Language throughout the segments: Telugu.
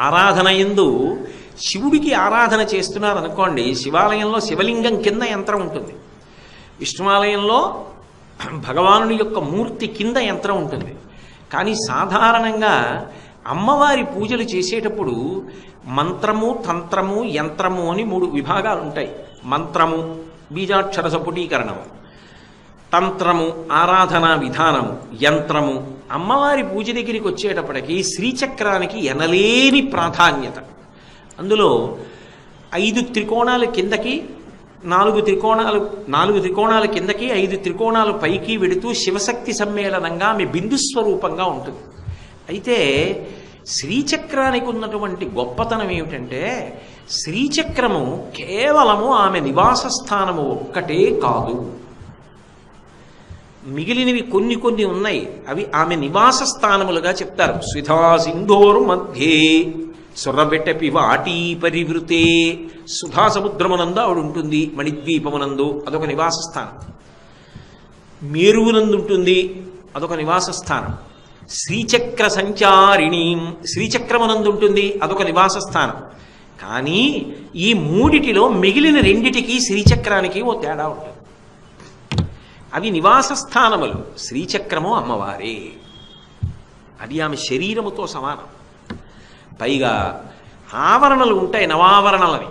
ఆరాధన యందు శివుడికి ఆరాధన చేస్తున్నారు అనుకోండి, శివాలయంలో శివలింగం కింద యంత్రం ఉంటుంది, విష్ణువాలయంలో భగవానుని యొక్క మూర్తి కింద యంత్రం ఉంటుంది. కానీ సాధారణంగా అమ్మవారి పూజలు చేసేటప్పుడు మంత్రము, తంత్రము, యంత్రము అని 3 విభాగాలు ఉంటాయి. మంత్రము బీజాక్షర సపుటీకరణము, తంత్రము ఆరాధనా విధానము, యంత్రము. అమ్మవారి పూజ దగ్గరికి వచ్చేటప్పటికి శ్రీచక్రానికి ఎనలేని ప్రాధాన్యత. అందులో 5 త్రికోణాల కిందకి, 4 త్రికోణాల కిందకి, 5 త్రికోణాలు పైకి వెడుతూ శివశక్తి సమ్మేళనంగా ఆమె బిందుస్వరూపంగా ఉంటుంది. అయితే శ్రీచక్రానికి ఉన్నటువంటి గొప్పతనం ఏమిటంటే, శ్రీచక్రము కేవలము ఆమె నివాస స్థానము ఒక్కటే కాదు, మిగిలినవి కొన్ని ఉన్నాయి, అవి ఆమె నివాస స్థానములుగా చెప్తారు. స్విధా సింధోరు మధ్యే సురబెటపి వాటీ పరివృతే. సుధా సముద్రమునందు ఆవిడ ఉంటుంది, మణిద్వీపమునందు అదొక నివాస స్థానం. మేరువునందు ఉంటుంది, అదొక నివాస స్థానం. శ్రీచక్ర సంచారిణీ, శ్రీచక్రమునందు ఉంటుంది, అదొక నివాస స్థానం. కానీ ఈ 3టిలో మిగిలిన 2టికి శ్రీచక్రానికి ఓ తేడా ఉంటుంది. అవి నివాస స్థానములు, శ్రీచక్రము అమ్మవారే, అది ఆమె శరీరముతో సమానం. పైగా ఆవరణలు ఉంటాయి, నవావరణలని.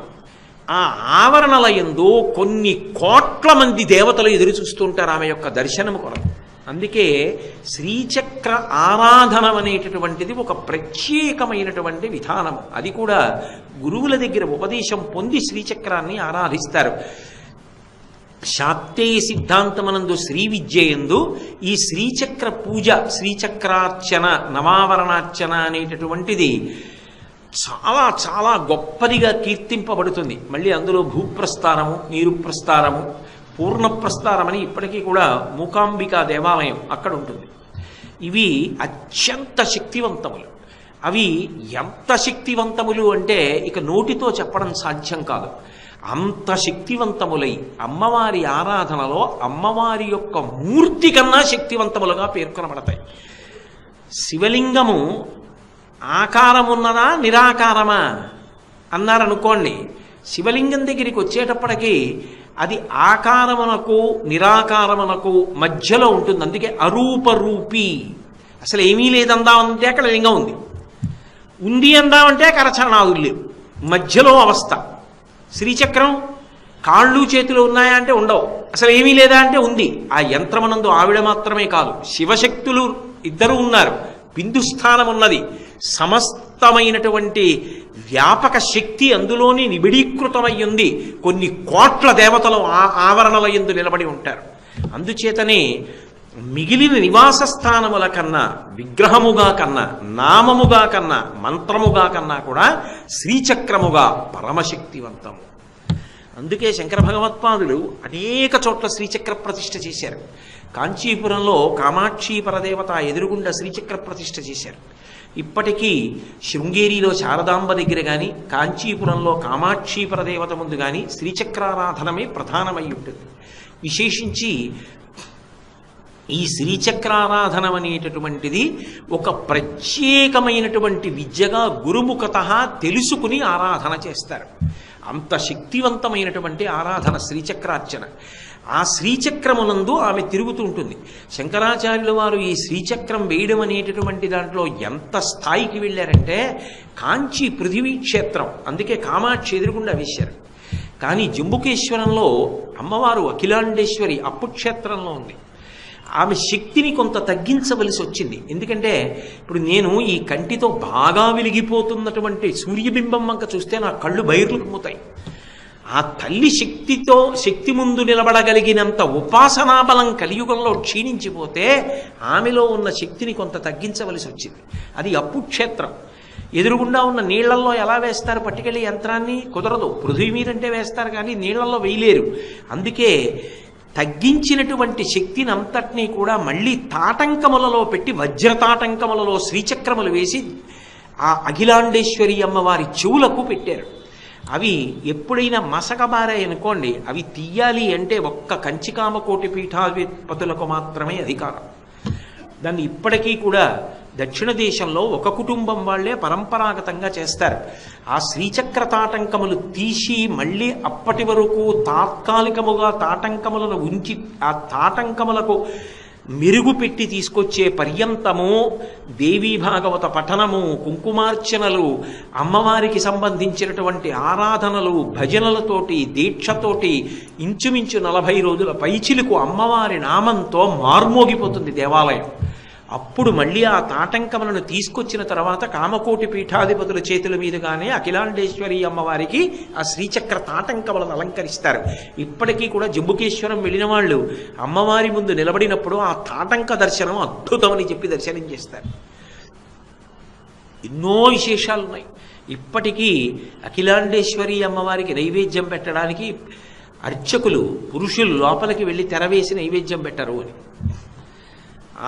ఆ ఆవరణల యందు కొన్ని కోట్ల మంది దేవతలు ఎదురు చూస్తుంటారు ఆమె యొక్క దర్శనము కొరకు. అందుకే శ్రీచక్ర ఆరాధన అనేటటువంటిది ఒక ప్రత్యేకమైనటువంటి విధానం. అది కూడా గురువుల దగ్గర ఉపదేశం పొంది శ్రీచక్రాన్ని ఆరాధిస్తారు. శాక్తేయ సిద్ధాంతమనందు శ్రీ విద్యయందు ఈ శ్రీచక్ర పూజ, శ్రీచక్రార్చన, నవావరణార్చన అనేటటువంటిది చాలా చాలా గొప్పదిగా కీర్తింపబడుతుంది. మళ్ళీ అందులో భూప్రస్థానము, నీరు ప్రస్థానము, పూర్ణప్రస్థానమని ఇప్పటికీ కూడా మూకాంబికా దేవాలయం అక్కడ ఉంటుంది. ఇవి అత్యంత శక్తివంతములు. అవి ఎంత శక్తివంతములు అంటే ఇక నోటితో చెప్పడం సాధ్యం కాదు. అంత శక్తివంతములై అమ్మవారి ఆరాధనలో అమ్మవారి యొక్క మూర్తి కన్నా శక్తివంతములుగా పేర్కొనబడతాయి. శివలింగము ఆకారమున్నదా నిరాకారమా అన్నారనుకోండి, శివలింగం దగ్గరికి వచ్చేటప్పటికీ అది ఆకారమునకు నిరాకారమునకు మధ్యలో ఉంటుంది. అందుకే అరూపరూపి. అసలు ఏమీ లేదందామంటే అక్కడ లింగం ఉంది అందామంటే కరచరణాదులు లేవు, మధ్యలో అవస్థ. శ్రీచక్రం కాళ్ళు చేతులు ఉన్నాయా అంటే ఉండవు, అసలు ఏమీ లేదా అంటే ఉంది. ఆ యంత్రమునందు ఆవిడ మాత్రమే కాదు, శివశక్తులు ఇద్దరు ఉన్నారు, బిందుస్థానం ఉన్నది, సమస్తమైనటువంటి వ్యాపక శక్తి అందులోని నిబిడీకృతమై ఉంది. కొన్ని కోట్ల దేవతలు ఆవరణల యందు నిలబడి ఉంటారు. అందుచేతనే మిగిలిన నివాస స్థానముల కన్నా, విగ్రహముగా కన్నా, నామముగా కన్నా, మంత్రముగా కన్నా కూడా శ్రీచక్రముగా పరమశక్తివంతము. అందుకే శంకర భగవత్పాదులు అనేక చోట్ల శ్రీచక్ర ప్రతిష్ఠ చేశారు. కాంచీపురంలో కామాక్షి పరదేవత ఎదురుగుండా శ్రీచక్ర ప్రతిష్ఠ చేశారు. ఇప్పటికీ శృంగేరిలో శారదాంబ దగ్గర కానీ, కాంచీపురంలో కామాక్షి పరదేవత ముందు కానీ శ్రీచక్రారాధనమే ప్రధానమై ఉంటుంది. విశేషించి ఈ శ్రీచక్రారాధన అనేటటువంటిది ఒక ప్రత్యేకమైనటువంటి విద్యగా గురుముఖత తెలుసుకుని ఆరాధన చేస్తారు. అంత శక్తివంతమైనటువంటి ఆరాధన శ్రీచక్రార్చన. ఆ శ్రీచక్రమునందు ఆమె తిరుగుతూ ఉంటుంది. శంకరాచార్యుల వారు ఈ శ్రీచక్రం వేయడం అనేటటువంటి దాంట్లో ఎంత స్థాయికి వెళ్ళారంటే, కాంచీ పృథివీ క్షేత్రం, అందుకే కామాక్షి ఎదురుగుండా వేశారు. కానీ జంబుకేశ్వరంలో అమ్మవారు అఖిలాండేశ్వరి అప్పుక్షేత్రంలో ఉంది. ఆమె శక్తిని కొంత తగ్గించవలసి వచ్చింది. ఎందుకంటే ఇప్పుడు నేను ఈ కంటితో బాగా వెలిగిపోతున్నటువంటి సూర్యబింబం వంక చూస్తే నా కళ్ళు బైర్లు కమ్ముతాయి. ఆ తల్లి శక్తి ముందు నిలబడగలిగినంత ఉపాసనా బలం కలియుగంలో క్షీణించిపోతే ఆమెలో ఉన్న శక్తిని కొంత తగ్గించవలసి వచ్చింది. అది అప్పుక్షేత్రం. ఎదురుగుండా ఉన్న నీళ్లలో ఎలా వేస్తారు పట్టుకెళ్ళి యంత్రాన్ని? కుదరదు. పృథివీ మీదంటే వేస్తారు కానీ నీళ్లలో వేయలేరు. అందుకే తగ్గించినటువంటి శక్తిని అంతటినీ కూడా మళ్ళీ తాటంకములలో పెట్టి, వజ్రతాటంకములలో శ్రీచక్రములు వేసి ఆ అఖిలాండేశ్వరి అమ్మవారి చెవులకు పెట్టారు. అవి ఎప్పుడైనా మసకబారాయనుకోండి, అవి తీయాలి అంటే ఒక్క కంచికామకోటి పీఠాధిపతులకు మాత్రమే అధికారం. దాన్ని ఇప్పటికీ కూడా దక్షిణ దేశంలో ఒక కుటుంబం వాళ్లే పరంపరాగతంగా చేస్తారు. ఆ శ్రీచక్ర తాటంకములు తీసి మళ్ళీ అప్పటి వరకు తాత్కాలికముగా తాటంకములను ఉంచి ఆ తాటంకములకు మెరుగు పెట్టి తీసుకొచ్చే పర్యంతము దేవీ భాగవత పఠనము, కుంకుమార్చనలు, అమ్మవారికి సంబంధించినటువంటి ఆరాధనలు, భజనలతోటి, దీక్షతోటి ఇంచుమించు 40 రోజుల పైచిలుకు అమ్మవారి నామంతో మార్మోగిపోతుంది దేవాలయం. అప్పుడు మళ్ళీ ఆ తాటంకములను తీసుకొచ్చిన తర్వాత కామకోటి పీఠాధిపతుల చేతుల మీదుగానే అఖిలాండేశ్వరి అమ్మవారికి ఆ శ్రీచక్ర తాటంకములను అలంకరిస్తారు. ఇప్పటికీ కూడా జంబుకేశ్వరం వెళ్ళిన వాళ్ళు అమ్మవారి ముందు నిలబడినప్పుడు ఆ తాటంక దర్శనం అద్భుతమని చెప్పి దర్శనం చేస్తారు. ఎన్నో విశేషాలు ఉన్నాయి. ఇప్పటికీ అఖిలాండేశ్వరి అమ్మవారికి నైవేద్యం పెట్టడానికి అర్చకులు పురుషులు లోపలికి వెళ్ళి తెరవేసి నైవేద్యం పెట్టరు అని.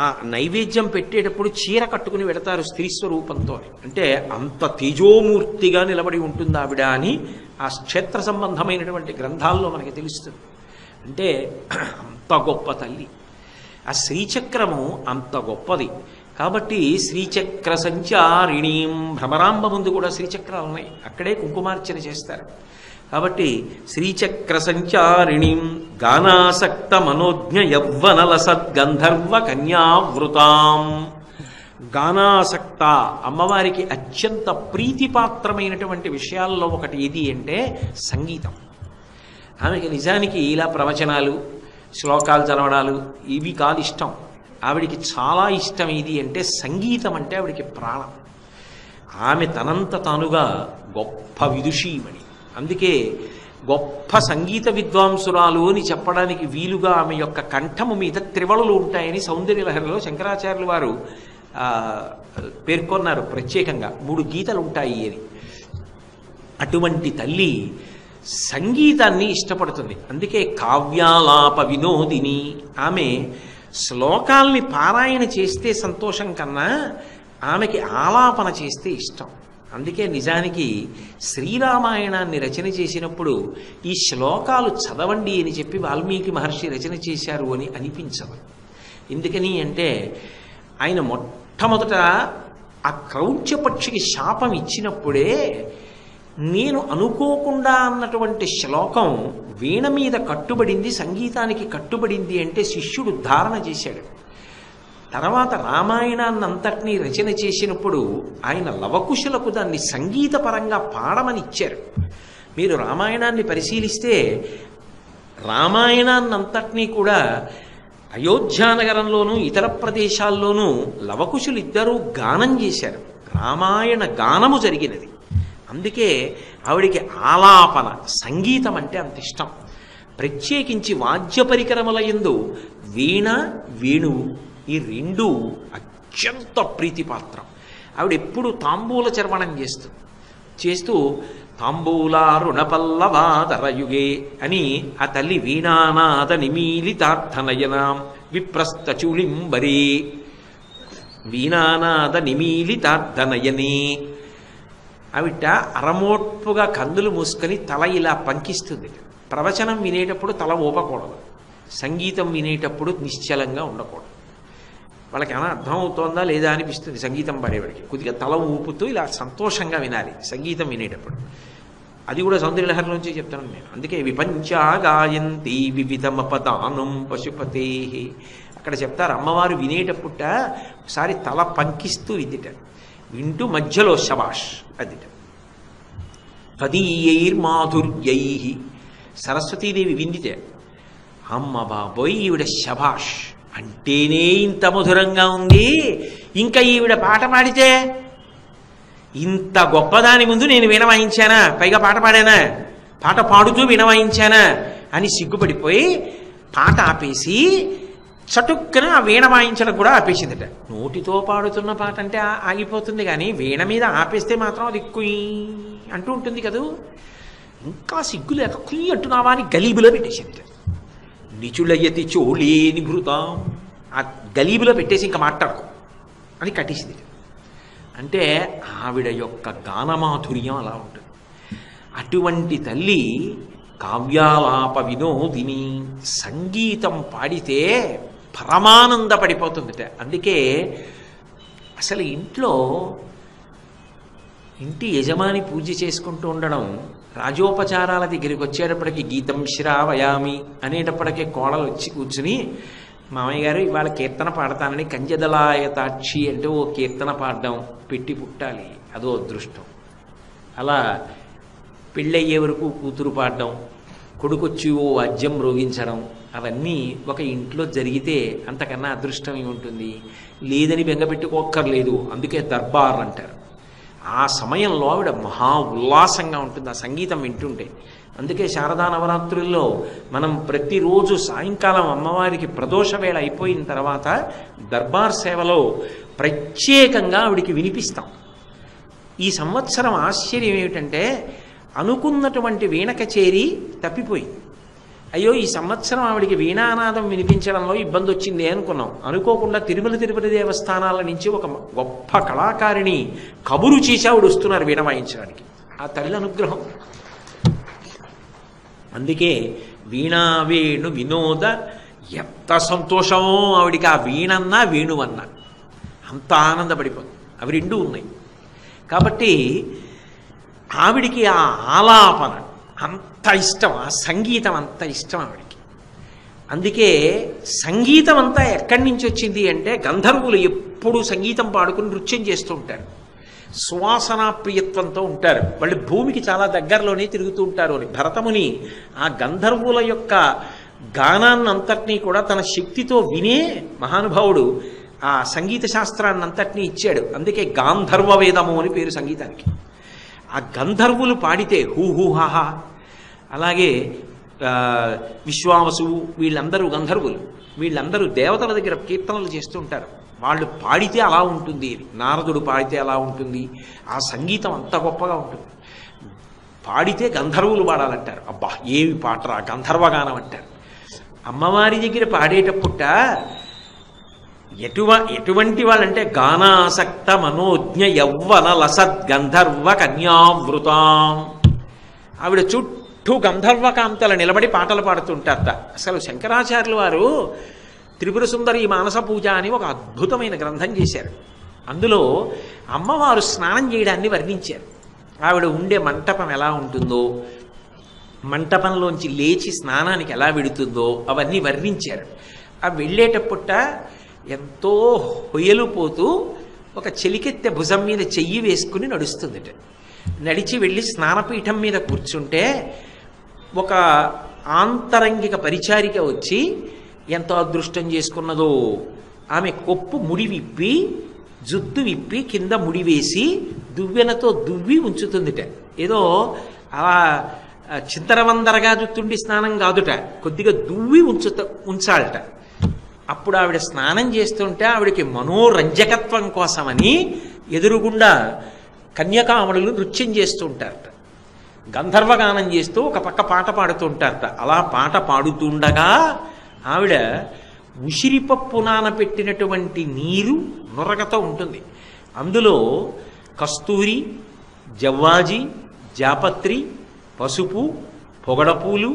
ఆ నైవేద్యం పెట్టేటప్పుడు చీర కట్టుకుని వెడతారు స్త్రీ స్వరూపంతో. అంటే అంత తేజోమూర్తిగా నిలబడి ఉంటుంది ఆవిడ అని ఆ క్షేత్ర సంబంధమైనటువంటి గ్రంథాల్లో మనకి తెలుస్తుంది. అంటే అంత గొప్ప తల్లి. ఆ శ్రీచక్రము అంత గొప్పది కాబట్టి శ్రీచక్ర సంచారిణీం, భ్రమరాంబ ముందు కూడా శ్రీచక్రాలు ఉన్నాయి, అక్కడే కుంకుమార్చన చేస్తారు. కాబట్టి శ్రీచక్ర సంచారిణీం గానాసక్త మనోజ్ఞ యవ్వనల సద్గంధర్వ కన్యావృతాం. గానాసక్త అమ్మవారికి అత్యంత ప్రీతిపాత్రమైనటువంటి విషయాల్లో ఒకటి ఏది అంటే సంగీతం. ఆమెకి నిజానికి ఇలా ప్రవచనాలు, శ్లోకాలు చదవడాలు ఇవి కాదు ఇష్టం. ఆవిడికి చాలా ఇష్టం ఏది అంటే సంగీతం అంటే ఆవిడికి ప్రాణం. ఆమె తనంత తానుగా గొప్ప విదుషీమణి. అందుకే గొప్ప సంగీత విద్వాంసురాలు అని చెప్పడానికి వీలుగా ఆమె యొక్క కంఠము మీద త్రివళులు ఉంటాయని సౌందర్యలహరిలో శంకరాచార్యులు వారు పేర్కొన్నారు ప్రత్యేకంగా. 3 గీతలు ఉంటాయి అని. అటువంటి తల్లి సంగీతాన్ని ఇష్టపడుతుంది. అందుకే కావ్యాలాప వినోదిని. ఆమె శ్లోకాల్ని పారాయణ చేస్తే సంతోషం కన్నా ఆమెకి ఆలాపన చేస్తే ఇష్టం. అందుకే నిజానికి శ్రీరామాయణాన్ని రచన చేసినప్పుడు ఈ శ్లోకాలు చదవండి అని చెప్పి వాల్మీకి మహర్షి రచన చేశారు అని అనిపించదు. ఎందుకని అంటే ఆయన మొట్టమొదట ఆ క్రౌంచపక్షికి శాపం ఇచ్చినప్పుడే నేను అనుకోకుండా అన్నటువంటి శ్లోకం వీణ మీద కట్టుబడింది, సంగీతానికి కట్టుబడింది అంటే శిష్యుడు ధారణ చేశాడు. తర్వాత రామాయణాన్నంతటినీ రచన చేసినప్పుడు ఆయన లవకుశులకు దాన్ని సంగీతపరంగా పాడమని ఇచ్చారు. మీరు రామాయణాన్ని పరిశీలిస్తే రామాయణాన్నంతటినీ కూడా అయోధ్యానగరంలోనూ ఇతర ప్రదేశాల్లోనూ లవకుశులు ఇద్దరూ గానం చేశారు. రామాయణ గానము జరిగినది. అందుకే ఆవిడికి ఆలాపన, సంగీతం అంటే అంత ఇష్టం. ప్రత్యేకించి వాద్య పరికరముల యందు వీణ, వేణువు ఈ 2 అత్యంత ప్రీతిపాత్రం. ఆవిడ ఎప్పుడు తాంబూల చర్వణం చేస్తూ తాంబూలారుణపల్లవాదరయుగే అని ఆ తల్లి వీణానాద నిమీలితార్థనయనాం విప్రస్థచూళింబరే వీణానాద నిమీలితార్థనయనే. ఆవిట అరమోట్పుగా కందులు మూసుకొని తల ఇలా పంకిస్తుంది. ప్రవచనం వినేటప్పుడు తల ఊపకూడదు, సంగీతం వినేటప్పుడు నిశ్చలంగా ఉండకూడదు. వాళ్ళకి ఏమైనా అర్థం అవుతోందా లేదా అనిపిస్తుంది సంగీతం పాడేవాడికి. కొద్దిగా తల ఊపుతూ ఇలా సంతోషంగా వినాలి సంగీతం వినేటప్పుడు. అది కూడా సౌందర్యలహరిలోంచి చెప్తాను నేను. అందుకే విపంచా గాయంతి వివిధమపదానం పశుపతే. అక్కడ చెప్తారు అమ్మవారు వినేటప్పుట ఒకసారి తల పంకిస్తూ విద్దిట, వింటూ మధ్యలో శబాష్ అదిట. తదీయైర్మాధుర్యై సరస్వతీదేవి విందితే అమ్మ బాబోయ్ ఈవిడ శబాష్ అంటేనే ఇంత మధురంగా ఉంది, ఇంకా ఈవిడ పాట పాడితే ఇంత గొప్పదాని ముందు నేను వినవాయించానా, పైగా పాట పాడానా, పాట పాడుతూ వినవాయించానా అని సిగ్గుపడిపోయి పాట ఆపేసి చటుక్కున ఆ వీణ వాయించడం కూడా ఆపేసిందట. నోటితో పాడుతున్న పాట అంటే ఆగిపోతుంది, కానీ వీణ మీద ఆపేస్తే మాత్రం అది కుయ్ అంటూ ఉంటుంది కదూ. ఇంకా సిగ్గు లేక కుయ్ అంటున్నావా అని గలీబులో పెట్టేసింది. నిచులయతి చోళేని భృతాం, ఆ గలీబులో పెట్టేసి ఇంకా మాట్లాడుకో అని కట్టేసింది. అంటే ఆవిడ యొక్క గానమాధుర్యం అలా ఉంటుంది. అటువంటి తల్లి కావ్యాలాప వినోదిని, సంగీతం పాడితే పరమానంద పడిపోతుందిట. అందుకే అసలు ఇంటి యజమాని పూజ చేసుకుంటూ ఉండడం, రాజోపచారాల దగ్గరికి వచ్చేటప్పటికి గీతం శ్రావయామి అనేటప్పటికీ కోడలు వచ్చి కూర్చుని, మామయ్య గారు ఇవాళ కీర్తన పాడతానని కంజదలాయతాక్షి అంటే ఓ కీర్తన పాడడం, పెట్టి పుట్టాలి, అదో అదృష్టం. అలా పెళ్ళయ్యే వరకు కూతురు పాడడం, కొడుకొచ్చి ఓ వాద్యం మ్రోగించడం, అవన్నీ ఒక ఇంట్లో జరిగితే అంతకన్నా అదృష్టం ఏముంటుంది? లేదని బెంగపెట్టుకోక్కర్లేదు. అందుకే దర్బార్ అంటారు. ఆ సమయంలో ఆవిడ మహా ఉల్లాసంగా ఉంటుంది ఆ సంగీతం వింటుంటే. అందుకే శారదా నవరాత్రుల్లో మనం ప్రతిరోజు సాయంకాలం అమ్మవారికి ప్రదోష వేళ అయిపోయిన తర్వాత దర్బార్ సేవలో ప్రత్యేకంగా ఆవిడికి వినిపిస్తాం. ఈ సంవత్సరం ఆశ్చర్యం ఏమిటంటే అనుకున్నటువంటి వీణ కచేరి తప్పిపోయింది. అయ్యో ఈ సంవత్సరం ఆవిడికి వీణానాదం వినిపించడంలో ఇబ్బంది వచ్చింది అనుకున్నాం. అనుకోకుండా తిరుపతి దేవస్థానాల నుంచి ఒక గొప్ప కళాకారిణి కబురు చేసి ఆవిడ వస్తున్నారు వీణ వాయించడానికి. ఆ తల్లి అనుగ్రహం. అందుకే వీణా వేణు వినోద, ఎంత సంతోషమో ఆవిడికి ఆ వీణన్నా వేణువన్నా, అంత ఆనందపడిపోతుంది. అవి రెండూ ఉన్నాయి కాబట్టి ఆవిడికి ఆ ఆలాపన అంత ఇష్టం, ఆ సంగీతం అంత ఇష్టం ఆవిడికి. అందుకే సంగీతం అంతా ఎక్కడి నుంచి వచ్చింది అంటే గంధర్వులు ఎప్పుడూ సంగీతం పాడుకుని నృత్యం చేస్తూ ఉంటారు. సువాసనా ప్రియత్వంతో ఉంటారు. వాళ్ళు భూమికి చాలా దగ్గరలోనే తిరుగుతూ ఉంటారు అని భరతముని ఆ గంధర్వుల యొక్క గానాన్నంతటినీ కూడా తన శక్తితో వినే మహానుభావుడు ఆ సంగీత శాస్త్రాన్నంతటినీ ఇచ్చాడు. అందుకే గాంధర్వ వేదము అని పేరు సంగీతానికి. ఆ గంధర్వులు పాడితే హూహూహాహా. అలాగే విశ్వావసు వీళ్ళందరూ గంధర్వులు, వీళ్ళందరూ దేవతల దగ్గర కీర్తనలు చేస్తూ ఉంటారు. వాళ్ళు పాడితే అలా ఉంటుంది, నారదుడు పాడితే అలా ఉంటుంది, ఆ సంగీతం అంత గొప్పగా ఉంటుంది. పాడితే గంధర్వులు పాడాలంటారు. అబ్బా ఏమి పాటరా గంధర్వగానం అంటారు. అమ్మవారి దగ్గర పాడేటప్పుట ఎటువంటి వాళ్ళంటే గానాసక్త మనోజ్ఞ యవ్వన లసద్గంధర్వ కన్యావృతాం. ఆవిడ చుట్టూ గంధర్వకాంతలు నిలబడి పాటలు పాడుతుంటారట. అసలు శంకరాచార్యులు వారు త్రిపుర సుందరి మానస పూజ అని ఒక అద్భుతమైన గ్రంథం చేశారు. అందులో అమ్మవారు స్నానం చేయడాన్ని వర్ణించారు. ఆవిడ ఉండే మంటపం ఎలా ఉంటుందో, మంటపంలోంచి లేచి స్నానానికి ఎలా వెడుతుందో అవన్నీ వర్ణించారు. ఆ వెళ్ళేటప్పుట ఎంతో హొయలుపోతూ ఒక చెలికెత్తె భుజం మీద చెయ్యి వేసుకుని నడుస్తుందిట. నడిచి వెళ్ళి స్నానపీఠం మీద కూర్చుంటే ఒక ఆంతరంగిక పరిచారిక వచ్చి ఎంతో అదృష్టం చేసుకున్నదో ఆమె కొప్పు ముడి విప్పి జుత్తు విప్పి కింద ముడి వేసి దువ్వెనతో దువ్వి ఉంచుతుందిట. ఏదో అలా చింతరవందరగా జుత్తుండి స్నానం కాదుట, కొద్దిగా దువ్వి ఉంచాలట. అప్పుడు ఆవిడ స్నానం చేస్తుంటే ఆవిడకి మనోరంజకత్వం కోసమని ఎదురుగుండా కన్యకామణులు నృత్యం చేస్తూ ఉంటారట. గంధర్వగానం చేస్తూ ఒక పక్క పాట పాడుతూ ఉంటారట. అలా పాట పాడుతుండగా ఆవిడ ఉసిరిపప్పు నానపెట్టినటువంటి నీరు నురగతో ఉంటుంది. అందులో కస్తూరి, జవ్వాజి, జాపత్రి, పసుపు, పొగడపూలు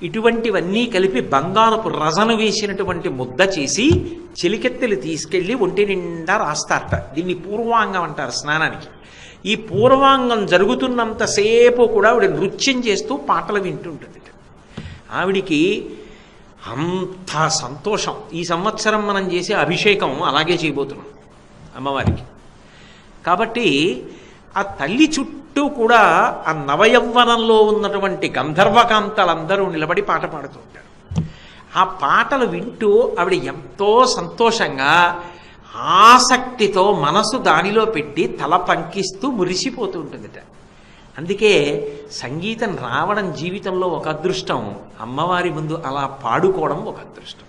ఇటువంటివన్నీ కలిపి బంగారపు రజను వేసినటువంటి ముద్ద చేసి చెలికెత్తెలు తీసుకెళ్ళి ఒంటి నిండా రాస్తారట. దీన్ని పూర్వాంగం అంటారు స్నానానికి. ఈ పూర్వాంగం జరుగుతున్నంతసేపు కూడా ఆవిడ నృత్యం చేస్తూ పాటలు వింటుంటుంది. ఆవిడికి అంత సంతోషం. ఈ సంవత్సరం మనం చేసే అభిషేకం అలాగే చేయబోతున్నాం అమ్మవారికి. కాబట్టి ఆ తల్లి చుట్టూ కూడా ఆ నవయవ్వనంలో ఉన్నటువంటి గంధర్వకాంతలందరూ నిలబడి పాట పాడుతూ ఉంటారు. ఆ పాటలు వింటూ ఆవిడ ఎంతో సంతోషంగా ఆసక్తితో మనసు దానిలో పెట్టి తల పంకిస్తూ మురిసిపోతూ ఉంటుందిట. అందుకే సంగీతం రావడం జీవితంలో ఒక అదృష్టం, అమ్మవారి ముందు అలా పాడుకోవడం ఒక అదృష్టం.